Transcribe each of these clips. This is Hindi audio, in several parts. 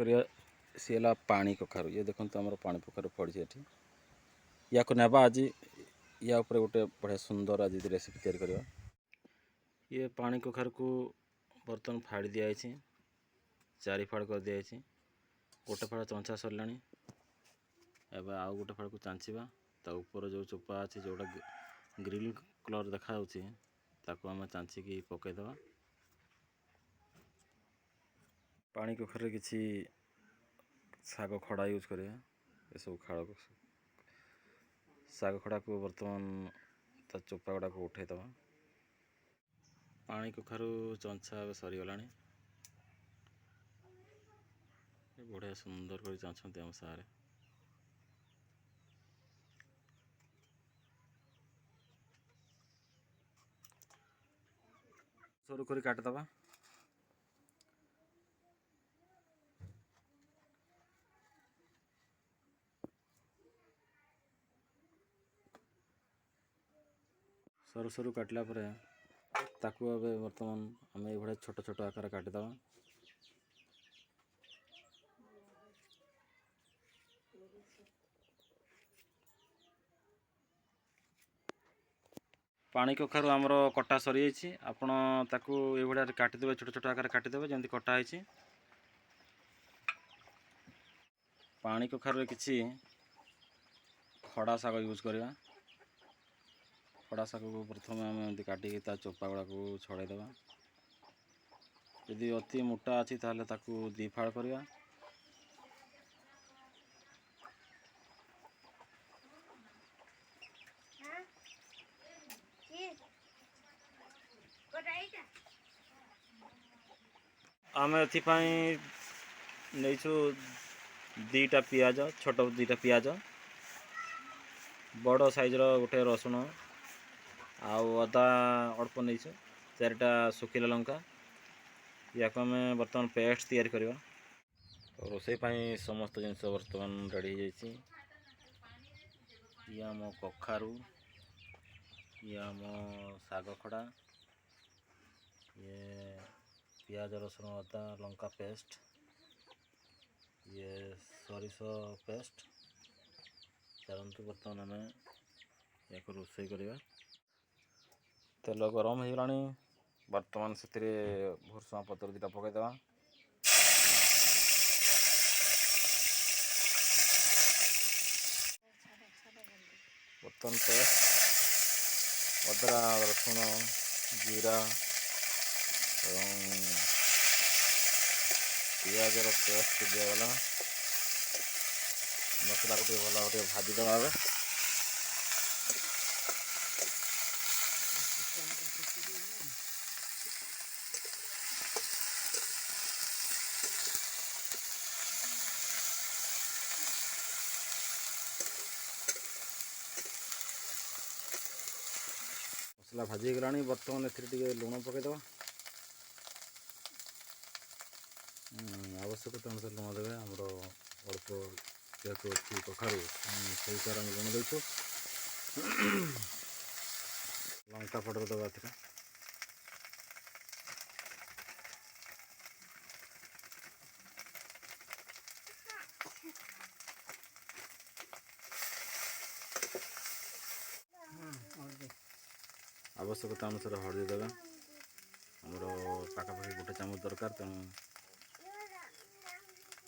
करिया सी है पानी कखारु। ये देखो आम पानी कखारु पड़ी ये या नेबा आज या ऊपर गोटे बढ़िया सुंदर आज रेसिपी तैयारी करवा। ये पानी कखारु को बर्तन फाड़ी दिखाई चारि फाड़ कर दिखाई गोटे फाड़ चंचा सरला एवं आउ गोटे फाड़ को चांचवा ता ऊपर जो चोपा अच्छे जोटा ग्रीन कलर देखा आम चांचिकी पकईदे। पानी कखारु किसी शाग खड़ा यूज करिया ये सब खाड़ शाग खड़ा को बर्तमान ता चोपा गुड़ा को उठेदवा। पानी कखारु चंचा सरीगला बढ़िया सुंदर कर चाहते आम सारे सरू कर काटिदवा। सरू सरू काटला ताकू अब बर्तमान आम ये छोट छोट आकार काटिदवा। पानी कखारु आमर कटा सरी जाइए आपण ताकू ये काटिदेवे छोट छोट आकार काटिदेवे जमी कटा है। पानी कखारु किसी खड़ा शाग यूज करवा। खड़ा शाग को प्रथम आम एमती काटिकी चोपा गुड़ा को छड़ेदेवा। यदि अति मोटा अच्छी ताहले ताकू दी फाड़ करवा। आम एपाई नहीं दीटा पियाज छोट दीटा पियाज बड़ साइजर गोटे रसुण आउ अदा अल्प नहीं चारिटा सुखिला लंका या आम बर्तमान पेस्ट तैयारी करवा। तो रोसई समस्त जिनस बर्तमान रेडी हो जाइए। ये आम कखारु ये आम शाग खड़ा ये पियाज रसुण अदा लंका पेस्ट ये सरिष पेस्ट चलतु बर्तमान आम या रोसई करवा। तेल गरम हो गला बर्तमान से भुर्सुंगा पत्र दीटा पकईदे। बर्तमान पेस्ट अदरा रसुण जीरा पियाजर पेस्ट दिगला मसला को भल भाजीदे। मसला भाजी गला बर्तमान ए लुण पकईदे। आवश्यकता अनुसार लुण देवे आमर अल्प जेहतु अच्छी कखारु से हिसाब से लुण देचु। लंका पाउडर देवा थी आवश्यकता अनुसार हल्दी देवे आमर पाखापाखि गोटे चामच दरकार तेणु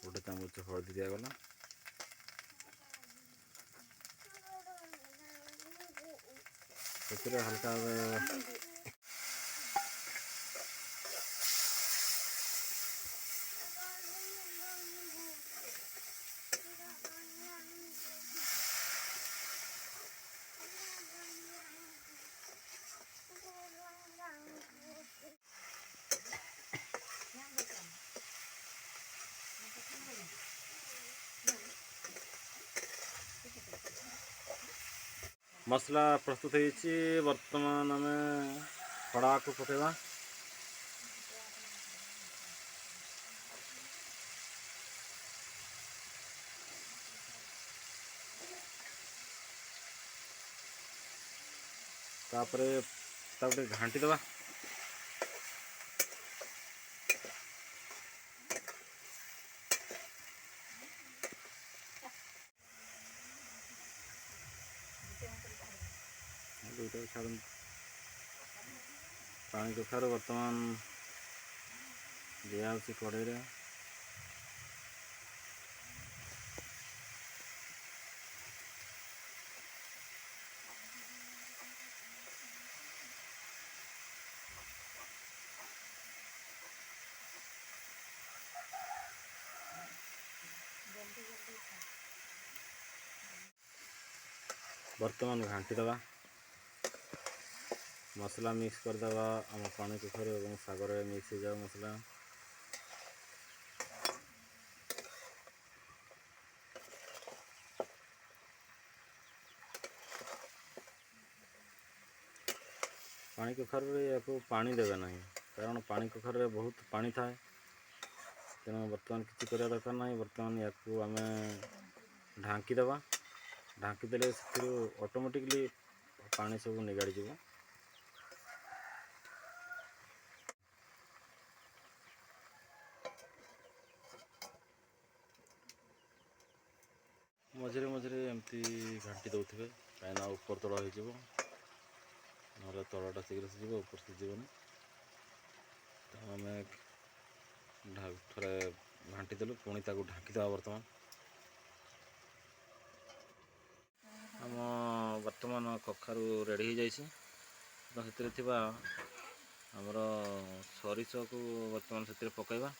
गोटे चामच हल्दी दिगला। से हल्का मसला प्रस्तुत होती बर्तमान आम खड़ा को पकेवा। तापरे घांटी दवा। दुईटा छाड़ पानी कखारु बर्तमान दिया कड़े बर्तमान घाटी दबा मसला मिक्स करदे आम पानी कखारु और सागर मिक्स हो जाए मसला पानी कखारु या पानी देवे ना कारण पानी कखारु बहुत पानी थाए तेणु बर्तमान किसी करवा दरकार ना बर्तमान या आम ढांकी दबा ढांकी देले ऑटोमेटिकली पानी सब निगाड़ी जीव मझे मझे एमती घाटी दौथे कहीं ऊपर तल हो ना तलटा शीघ्र सीज ऊपर सीजन तो आम थे घाटी देलु पुणी ढांकी देवा बर्तमान आम बर्तमान कखारु रेडी हो जाए से आमर सरिष को बर्तमान से पकईवा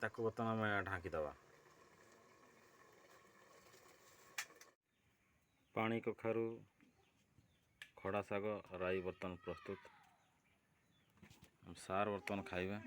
ताको बर्तमान आम ढांकी दबा पानी कखारु खड़ा शाग राई बर्तमान प्रस्तुत सार बर्तमान खाइबा।